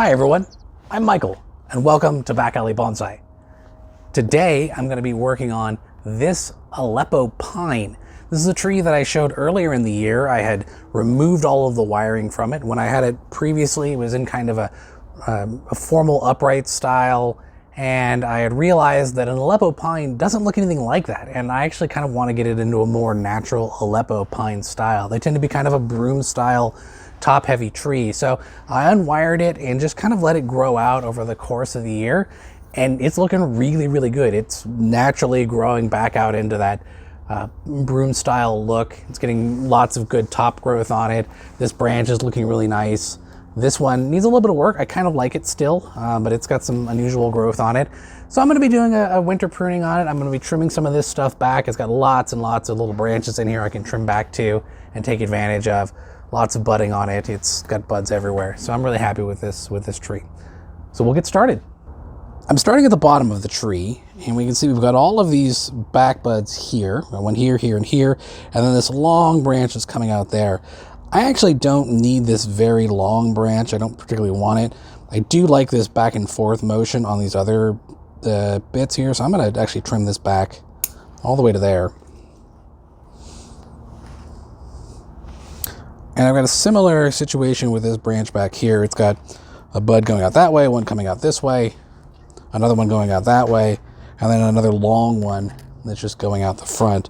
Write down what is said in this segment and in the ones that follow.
Hi everyone, I'm Michael and welcome to Back Alley Bonsai. Today I'm going to be working on this Aleppo Pine. This is a tree that I showed earlier in the year. I had removed all of the wiring from it. When I had it previously, it was in kind of a formal upright style, and I had realized that an Aleppo Pine doesn't look anything like that, and I actually kind of want to get it into a more natural Aleppo Pine style. They tend to be kind of a broom style top heavy tree. So I unwired it and just kind of let it grow out over the course of the year. And it's looking really, really good. It's naturally growing back out into that broom style look. It's getting lots of good top growth on it. This branch is looking really nice. This one needs a little bit of work. I kind of like it still, but it's got some unusual growth on it. So I'm going to be doing a winter pruning on it. I'm going to be trimming some of this stuff back. It's got lots and lots of little branches in here I can trim back to and take advantage of. Lots of budding on it. It's got buds everywhere. So I'm really happy with this tree. So we'll get started. I'm starting at the bottom of the tree, and we can see we've got all of these back buds here. One here, here, and here, and then this long branch is coming out there. I actually don't need this very long branch. I don't particularly want it. I do like this back and forth motion on these other bits here, so I'm going to actually trim this back all the way to there. And I've got a similar situation with this branch back here. It's got a bud going out that way, one coming out this way, another one going out that way, and then another long one that's just going out the front.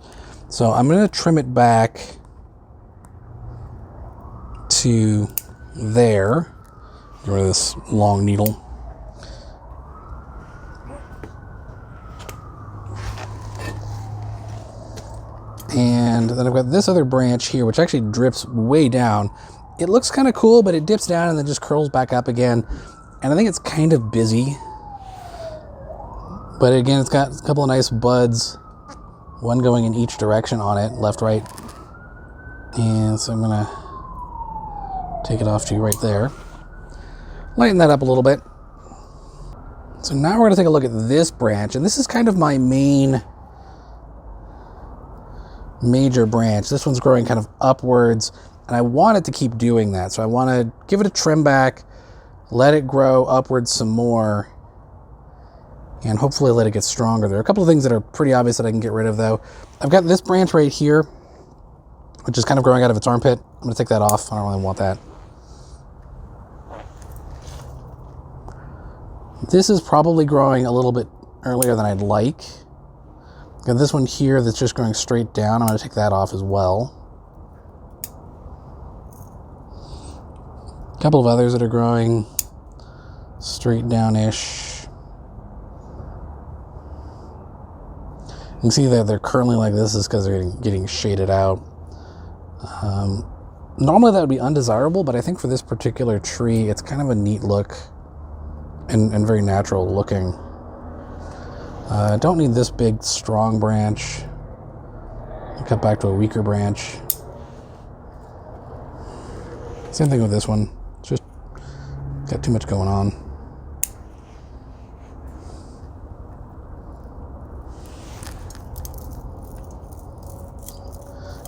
So I'm going to trim it back to there. Get rid of this long needle. And then I've got this other branch here, which actually drips way down. It looks kind of cool, but it dips down and then just curls back up again. And I think it's kind of busy. But again, it's got a couple of nice buds, one going in each direction on it, left, right. And so I'm going to take it off to right there. Lighten that up a little bit. So now we're going to take a look at this branch, and this is kind of my major branch. This one's growing kind of upwards, and I want it to keep doing that. So I want to give it a trim back, let it grow upwards some more, and hopefully let it get stronger. There are a couple of things that are pretty obvious that I can get rid of though. I've got this branch right here, which is kind of growing out of its armpit. I'm going to take that off. I don't really want that. This is probably growing a little bit earlier than I'd like. Got this one here that's just going straight down. I'm going to take that off as well. A couple of others that are growing straight down-ish. You can see that they're currently like this is because they're getting shaded out. Normally that would be undesirable, but I think for this particular tree, it's kind of a neat look and very natural looking. I don't need this big, strong branch. I'll cut back to a weaker branch. Same thing with this one. It's just got too much going on.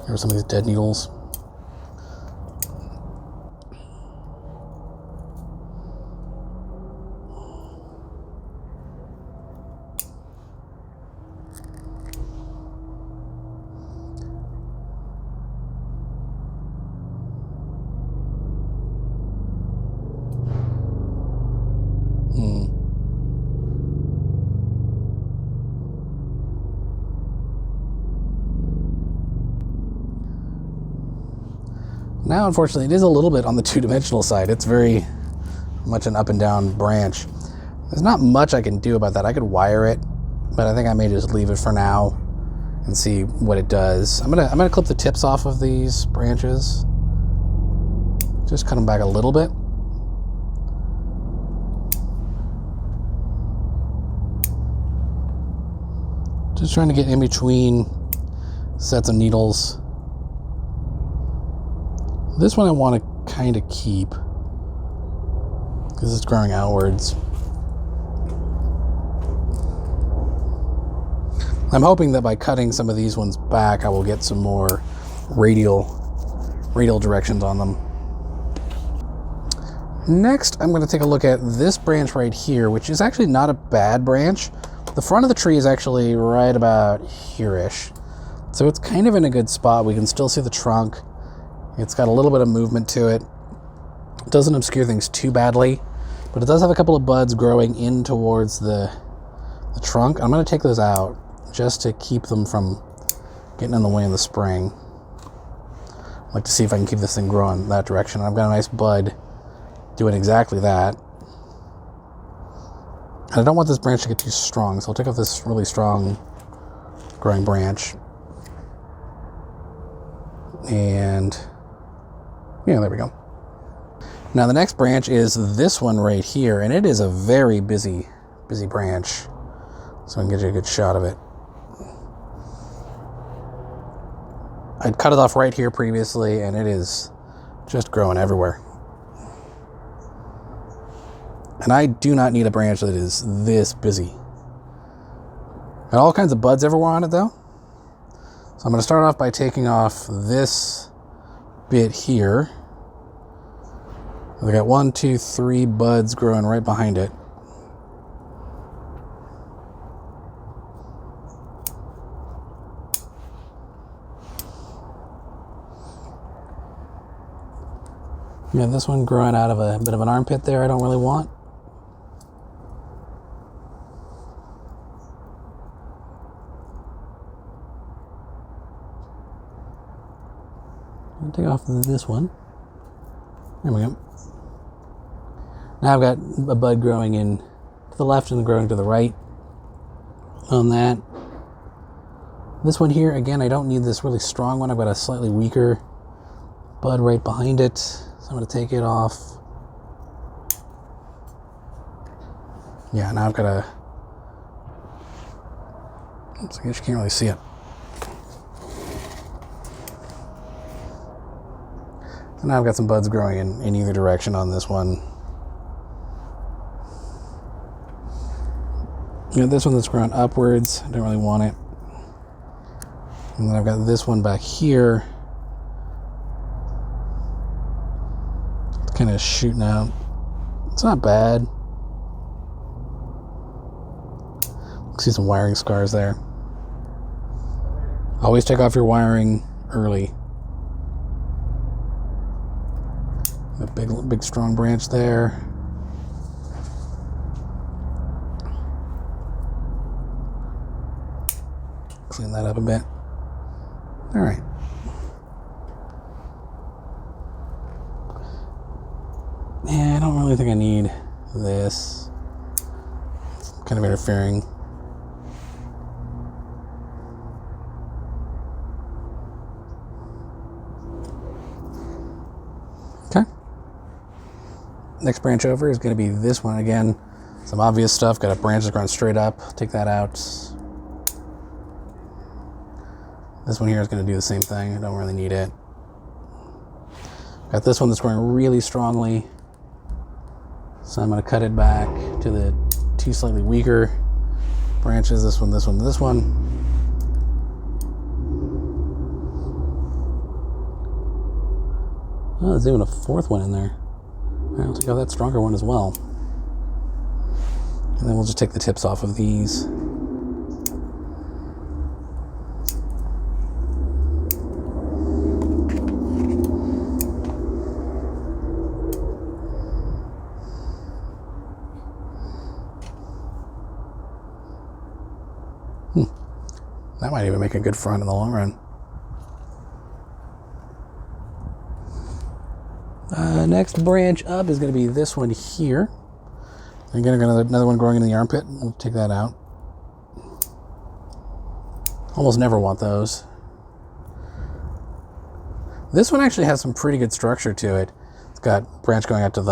Here are some of these dead needles. Now, unfortunately, it is a little bit on the two-dimensional side. It's very much an up and down branch. There's not much I can do about that. I could wire it, but I think I may just leave it for now and see what it does. I'm gonna clip the tips off of these branches. Just cut them back a little bit. Just trying to get in between sets of needles. This one I want to kind of keep because it's growing outwards. I'm hoping that by cutting some of these ones back, I will get some more radial directions on them. Next, I'm going to take a look at this branch right here, which is actually not a bad branch. The front of the tree is actually right about here-ish. So it's kind of in a good spot. We can still see the trunk. It's got a little bit of movement to it. It doesn't obscure things too badly, but it does have a couple of buds growing in towards the trunk. I'm going to take those out just to keep them from getting in the way in the spring. I'd like to see if I can keep this thing growing that direction. I've got a nice bud doing exactly that. And I don't want this branch to get too strong, so I'll take off this really strong growing branch. And yeah, there we go. Now the next branch is this one right here, and it is a very busy branch. So I can get you a good shot of it. I'd cut it off right here previously, and it is just growing everywhere. And I do not need a branch that is this busy. Got all kinds of buds everywhere on it though. So I'm going to start off by taking off this bit here. I got 1, 2, 3 buds growing right behind it. Yeah, this one growing out of a bit of an armpit there I don't really want. I'll take off this one. There we go. Now I've got a bud growing in to the left and growing to the right on that. This one here, again, I don't need this really strong one. I've got a slightly weaker bud right behind it. So I'm going to take it off. Yeah, now I've got a... Oops, I guess you can't really see it. So now I've got some buds growing in either direction on this one. You know, this one that's growing upwards, I don't really want it. And then I've got this one back here. It's kind of shooting out. It's not bad. See some wiring scars there. Always take off your wiring early. A big strong branch there. Clean that up a bit. All right. Yeah, I don't really think I need this. It's kind of interfering. Okay. Next branch over is going to be this one again. Some obvious stuff. Got a branch that's growing straight up. Take that out. This one here is going to do the same thing. I don't really need it. Got this one that's growing really strongly. So I'm going to cut it back to the 2 slightly weaker branches. This one, this one, this one. Oh, there's even a 4th one in there. I'll take out that stronger one as well. And then we'll just take the tips off of these. That might even make a good front in the long run. Next branch up is going to be this one here. Again, I've got another one growing in the armpit. We'll take that out. Almost never want those. This one actually has some pretty good structure to it. It's got branch going out to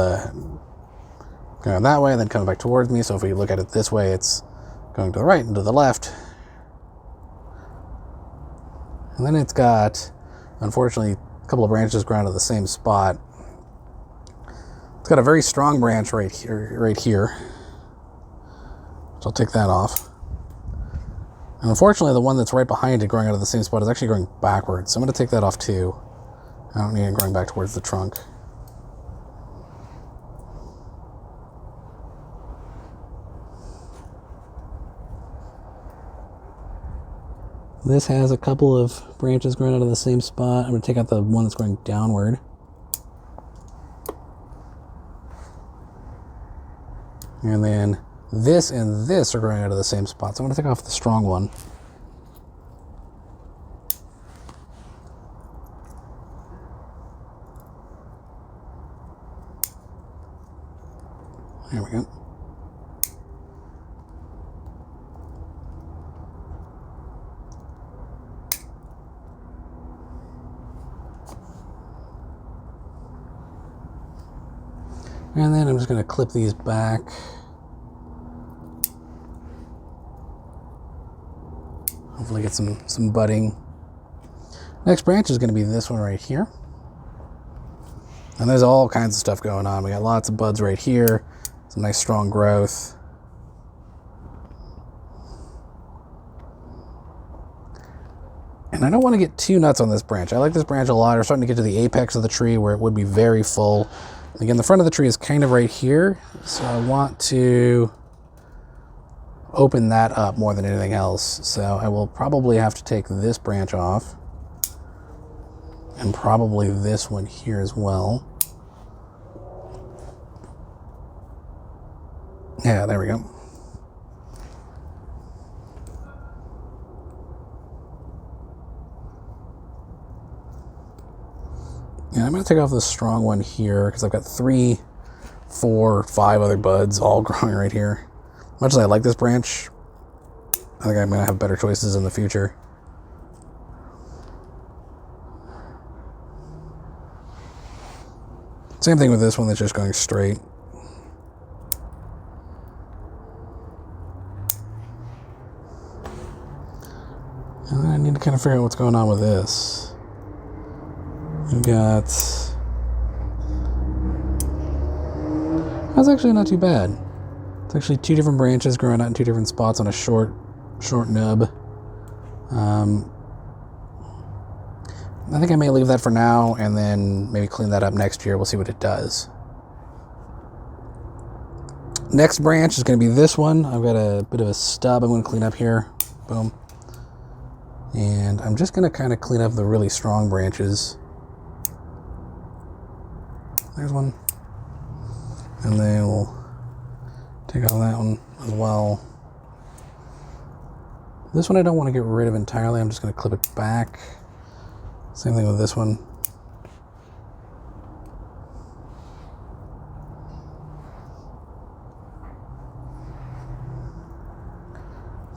going that way and then coming back towards me. So if we look at it this way, it's going to the right and to the left. And then it's got, unfortunately, a couple of branches growing to the same spot. It's got a very strong branch right here. So I'll take that off. And unfortunately, the one that's right behind it growing out of the same spot is actually going backwards. So I'm going to take that off too. I don't need it growing back towards the trunk. This has a couple of branches growing out of the same spot. I'm going to take out the one that's going downward. And then this and this are growing out of the same spot. So I'm going to take off the strong one. There we go. And then I'm just going to clip these back. Hopefully get some budding. Next branch is going to be this one right here. And there's all kinds of stuff going on. We got lots of buds right here. Some nice strong growth. And I don't want to get too nuts on this branch. I like this branch a lot. We're starting to get to the apex of the tree where it would be very full. Again, the front of the tree is kind of right here, so I want to open that up more than anything else. So I will probably have to take this branch off, and probably this one here as well. Yeah, there we go. And I'm going to take off this strong one here because I've got 3, 4, 5 other buds all growing right here. Much as I like this branch, I think I'm going to have better choices in the future. Same thing with this one that's just going straight. And then I need to kind of figure out what's going on with this. We've got... That's actually not too bad. It's actually 2 different branches growing out in 2 different spots on a short nub. I think I may leave that for now and then maybe clean that up next year. We'll see what it does. Next branch is going to be this one. I've got a bit of a stub I'm going to clean up here. Boom. And I'm just going to kind of clean up the really strong branches. There's one. And then we'll take out that one as well. This one I don't want to get rid of entirely. I'm just going to clip it back. Same thing with this one.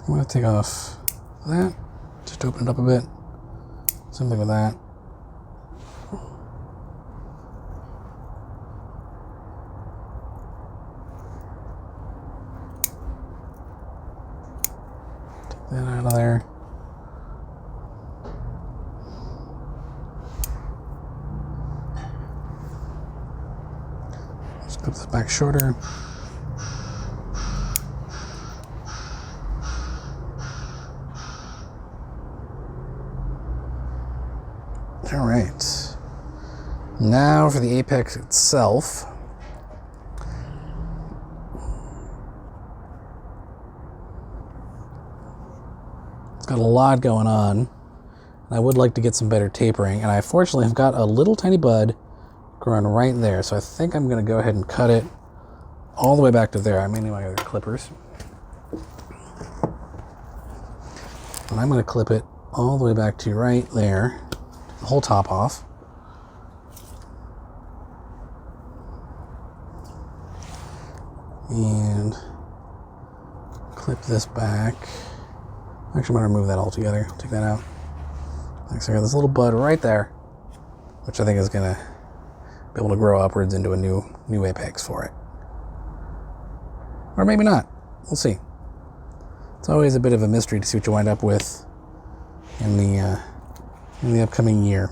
I'm going to take off that. Just open it up a bit. Same thing with that. Take that out of there. Just clip this back shorter. All right, now for the apex itself. It's got a lot going on. I would like to get some better tapering, and I fortunately have got a little tiny bud growing right there, so I think I'm going to go ahead and cut it all the way back to there. I may need my other clippers. And I'm going to clip it all the way back to right there. The whole top off. And clip this back. Actually, I'm going to remove that altogether. Take that out. Like so, I got this little bud right there, which I think is going to be able to grow upwards into a new apex for it. Or maybe not. We'll see. It's always a bit of a mystery to see what you wind up with in the upcoming year.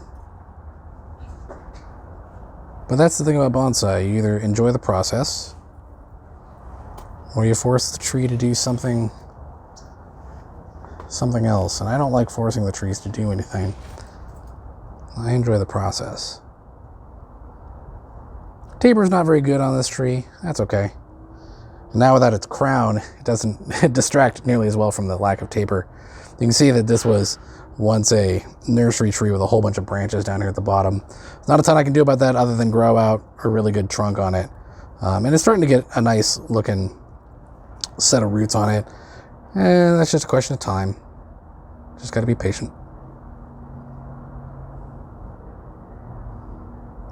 But that's the thing about bonsai. You either enjoy the process, or you force the tree to do something else. And I don't like forcing the trees to do anything. I enjoy the process. Taper's not very good on this tree. That's okay. Now without its crown, it doesn't distract nearly as well from the lack of taper. You can see that this was once a nursery tree with a whole bunch of branches down here at the bottom. There's not a ton I can do about that other than grow out a really good trunk on it. And it's starting to get a nice looking set of roots on it. And that's just a question of time. Just got to be patient.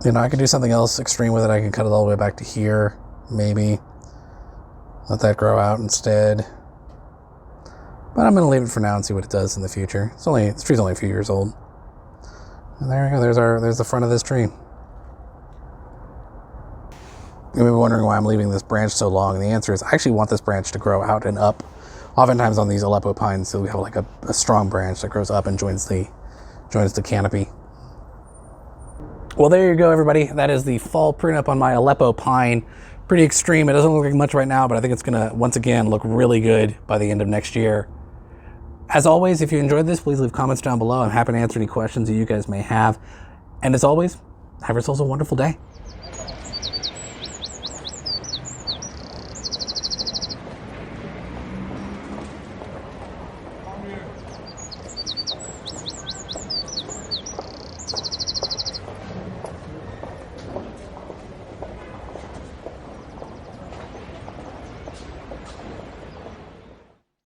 You know, I can do something else extreme with it. I can cut it all the way back to here, maybe. Let that grow out instead. But I'm going to leave it for now and see what it does in the future. This tree's only a few years old. And there we go. There's the front of this tree. You may be wondering why I'm leaving this branch so long, and the answer is I actually want this branch to grow out and up. Oftentimes on these Aleppo pines, so we have like a strong branch that grows up and joins the canopy. Well, there you go, everybody. That is the fall prune up on my Aleppo pine. Pretty extreme. It doesn't look like much right now, but I think it's going to, once again, look really good by the end of next year. As always, if you enjoyed this, please leave comments down below. I'm happy to answer any questions that you guys may have. And as always, have yourselves a wonderful day.